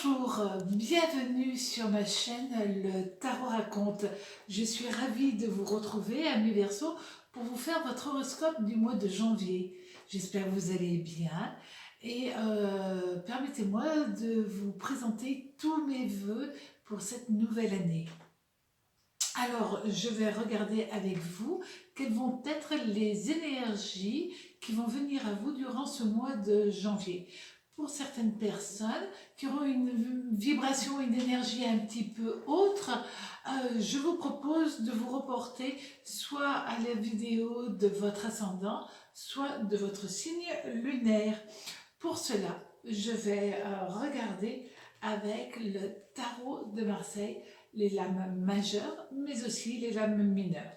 Bonjour, bienvenue sur ma chaîne Le Tarot Raconte. Je suis ravie de vous retrouver, amis Verseaux, pour vous faire votre horoscope du mois de janvier. J'espère que vous allez bien et permettez-moi de vous présenter tous mes vœux pour cette nouvelle année. Alors, je vais regarder avec vous quelles vont être les énergies qui vont venir à vous durant ce mois de janvier. Pour certaines personnes qui auront une vibration, une énergie un petit peu autre, je vous propose de vous reporter soit à la vidéo de votre ascendant, soit de votre signe lunaire. Pour cela, je vais regarder avec le tarot de Marseille les lames majeures, mais aussi les lames mineures.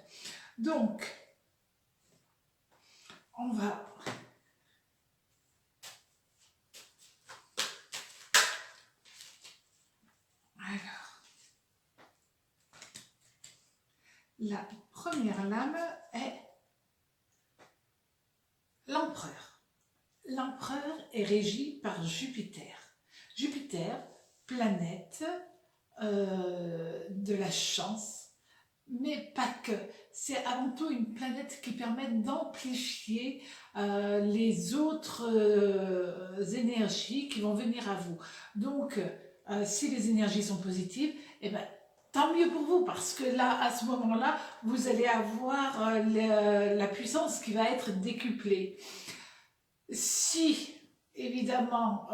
Donc, on va... Alors, la première lame est l'empereur. L'empereur est régi par Jupiter. Jupiter, planète de la chance, mais pas que. C'est avant tout une planète qui permet d'amplifier les autres énergies qui vont venir à vous. Donc, si les énergies sont positives, eh ben, tant mieux pour vous, parce que là, à ce moment-là, vous allez avoir la puissance qui va être décuplée. Si, évidemment,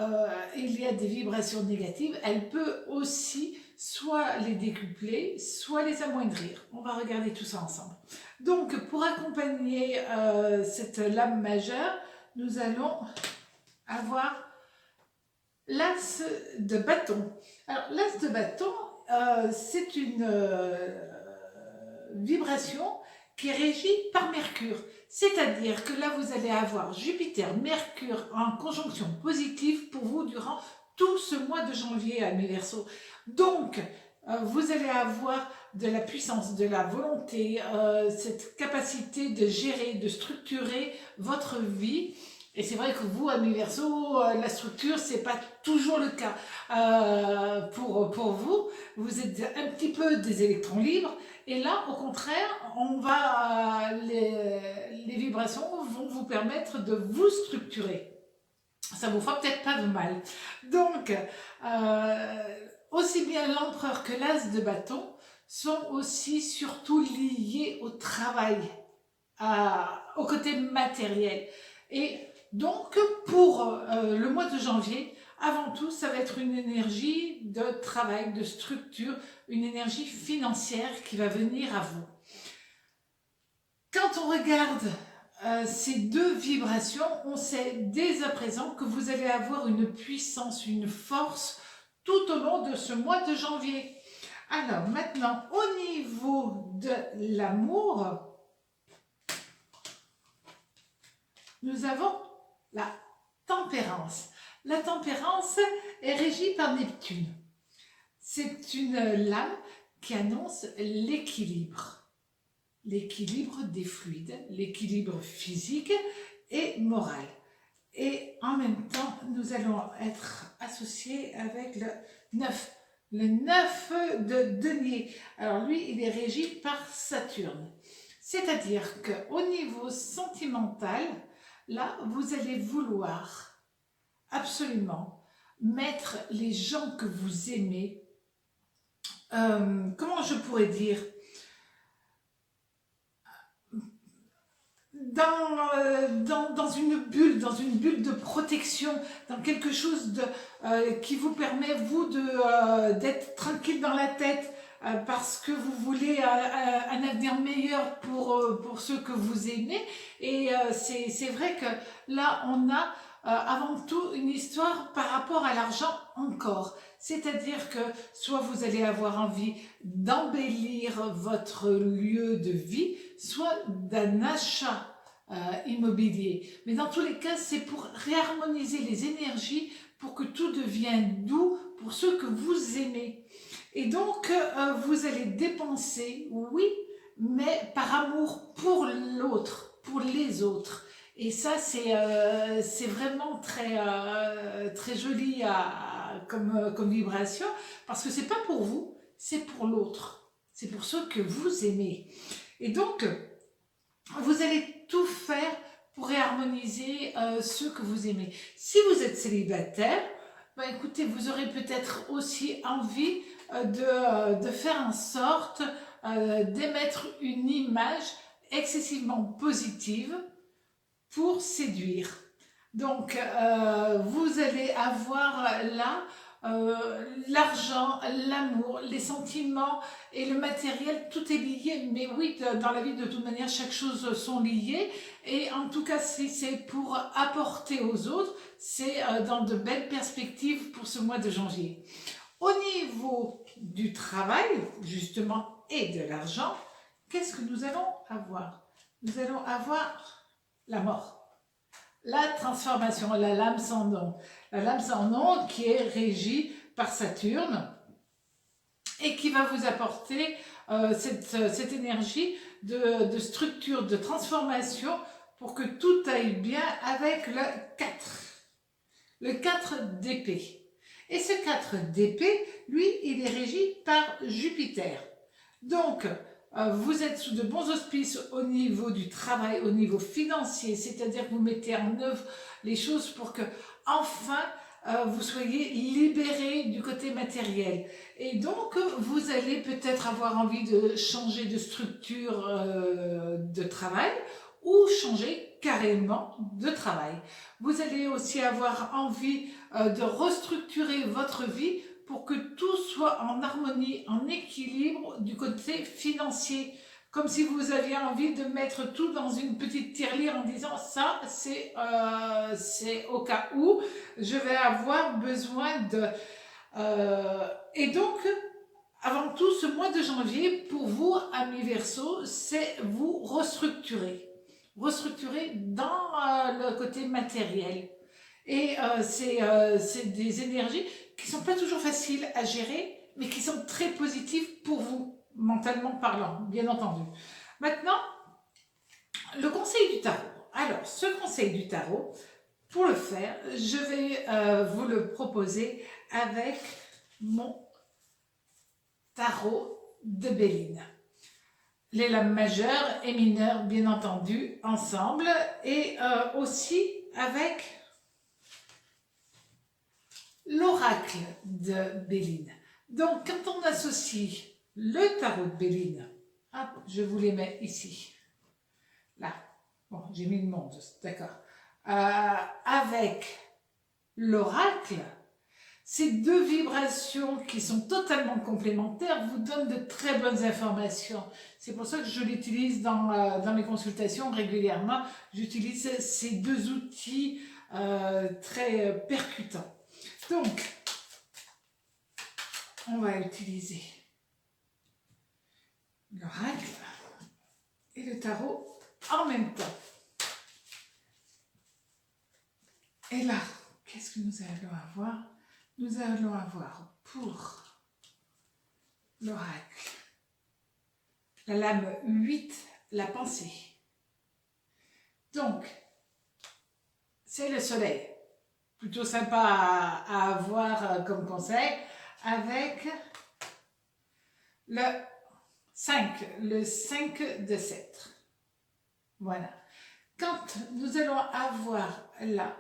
il y a des vibrations négatives, elle peut aussi soit les décupler, soit les amoindrir. On va regarder tout ça ensemble. Donc, pour accompagner cette lame majeure, nous allons avoir l'as de bâton. Alors, l'as de bâton, c'est une vibration qui est régie par Mercure. C'est-à-dire que là, vous allez avoir Jupiter, Mercure en conjonction positive pour vous durant tout ce mois de janvier, amis Verseaux. Donc, vous allez avoir de la puissance, de la volonté, cette capacité de gérer, de structurer votre vie. Et c'est vrai que vous, amis Verseaux, la structure, c'est pas toujours le cas pour vous. Vous êtes un petit peu des électrons libres. Et là, au contraire, les vibrations vont vous permettre de vous structurer. Ça vous fera peut-être pas de mal. Donc, aussi bien l'empereur que l'as de bâton sont aussi surtout liés au travail, au côté matériel. Et donc, pour le mois de janvier, avant tout, ça va être une énergie de travail, de structure, une énergie financière qui va venir à vous. Quand on regarde ces deux vibrations, on sait dès à présent que vous allez avoir une puissance, une force tout au long de ce mois de janvier. Alors maintenant, au niveau de l'amour, nous avons la tempérance. La tempérance est régie par Neptune. C'est une lame qui annonce l'équilibre. L'équilibre des fluides, l'équilibre physique et moral. Et en même temps, nous allons être associés avec le 9. Le 9 de denier. Alors lui, il est régi par Saturne. C'est-à-dire qu'au niveau sentimental, là, vous allez vouloir absolument mettre les gens que vous aimez, comment je pourrais dire, dans une bulle de protection, dans quelque chose qui vous permet, vous, d'être tranquille dans la tête, parce que vous voulez un avenir meilleur pour ceux que vous aimez. Et c'est vrai que là, on a avant tout une histoire par rapport à l'argent encore. C'est-à-dire que soit vous allez avoir envie d'embellir votre lieu de vie, soit d'un achat immobilier. Mais dans tous les cas, c'est pour réharmoniser les énergies, pour que tout devienne doux pour ceux que vous aimez. Et donc, vous allez dépenser, oui, mais par amour pour l'autre, pour les autres. Et ça, c'est vraiment très joli comme vibration, parce que c'est pas pour vous, c'est pour l'autre. C'est pour ceux que vous aimez. Et donc, vous allez tout faire pour réharmoniser ceux que vous aimez. Si vous êtes célibataire, bah écoutez, vous aurez peut-être aussi envie de faire en sorte d'émettre une image excessivement positive pour séduire. Donc, vous allez avoir là l'argent, l'amour, les sentiments et le matériel, tout est lié. Mais oui, dans la vie, de toute manière, chaque chose sont liées. Et en tout cas, si c'est pour apporter aux autres, c'est dans de belles perspectives pour ce mois de janvier. Au niveau du travail, justement, et de l'argent, qu'est-ce que nous allons avoir? Nous allons avoir la mort. La transformation, la lame sans nom. La lame sans nom qui est régie par Saturne et qui va vous apporter cette énergie de structure, de transformation pour que tout aille bien avec le 4. Le 4 d'épée. Et ce 4 d'épée, lui, il est régi par Jupiter. Donc, vous êtes sous de bons auspices au niveau du travail, au niveau financier, c'est-à-dire que vous mettez en œuvre les choses pour que, enfin, vous soyez libéré du côté matériel. Et donc, vous allez peut-être avoir envie de changer de structure de travail ou changer carrément de travail. Vous allez aussi avoir envie de restructurer votre vie pour que tout soit en harmonie, en équilibre du côté financier. Comme si vous aviez envie de mettre tout dans une petite tirelire en disant ça, c'est au cas où je vais avoir besoin de... et donc, avant tout, ce mois de janvier, pour vous, amis Verseau, c'est vous restructurer. Restructurer dans le côté matériel. Et c'est des énergies qui ne sont pas toujours faciles à gérer, mais qui sont très positives pour vous, mentalement parlant, bien entendu. Maintenant, le conseil du tarot. Alors, ce conseil du tarot, pour le faire, je vais vous le proposer avec mon tarot de Béline. Les lames majeures et mineures, bien entendu, ensemble, et aussi avec l'oracle de Béline. Donc, quand on associe le tarot de Béline, hop, je vous les mets ici, là, bon, j'ai mis le monde, d'accord, avec l'oracle, ces deux vibrations qui sont totalement complémentaires vous donnent de très bonnes informations. C'est pour ça que je l'utilise dans mes consultations régulièrement. J'utilise ces deux outils très percutants. Donc, on va utiliser l'oracle et le tarot en même temps. Et là, qu'est-ce que nous allons avoir? Nous allons avoir pour l'oracle la lame 8, la pensée. Donc, c'est le soleil. Plutôt sympa à avoir comme conseil, avec le 5 de sceptre. Voilà. Quand nous allons avoir là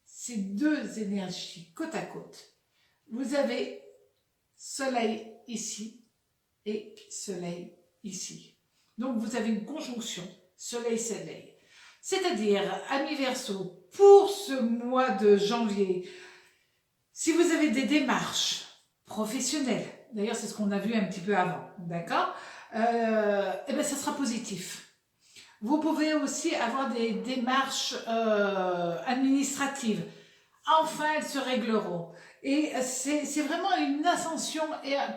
ces deux énergies côte à côte, vous avez soleil ici et soleil ici. Donc vous avez une conjonction soleil-soleil. C'est-à-dire, amis Verseau, pour ce mois de janvier, si vous avez des démarches professionnelles, d'ailleurs c'est ce qu'on a vu un petit peu avant, d'accord, eh bien ça sera positif. Vous pouvez aussi avoir des démarches administratives. Enfin, elles se régleront. Et c'est vraiment une ascension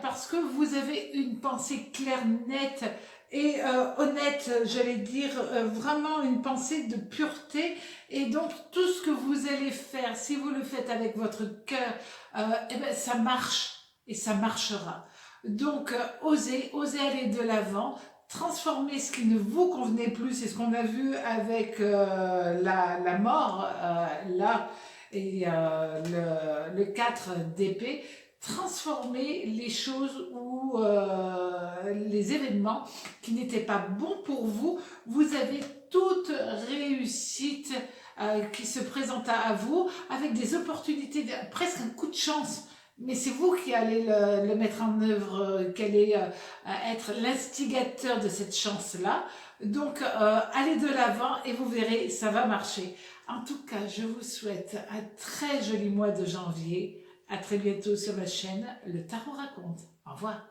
parce que vous avez une pensée claire, nette et honnête, j'allais dire, vraiment une pensée de pureté. Et donc, tout ce que vous allez faire, si vous le faites avec votre cœur, eh ben, ça marche et ça marchera. Donc, osez aller de l'avant. Transformer ce qui ne vous convenait plus, c'est ce qu'on a vu avec la mort, là, Et le 4 d'épée, transformer les choses ou les événements qui n'étaient pas bons pour vous. Vous avez toute réussite qui se présente à vous avec des opportunités, presque un coup de chance. Mais c'est vous qui allez le mettre en œuvre, qui allez être l'instigateur de cette chance-là. Donc, allez de l'avant et vous verrez, ça va marcher. En tout cas, je vous souhaite un très joli mois de janvier. À très bientôt sur ma chaîne Le Tarot Raconte. Au revoir.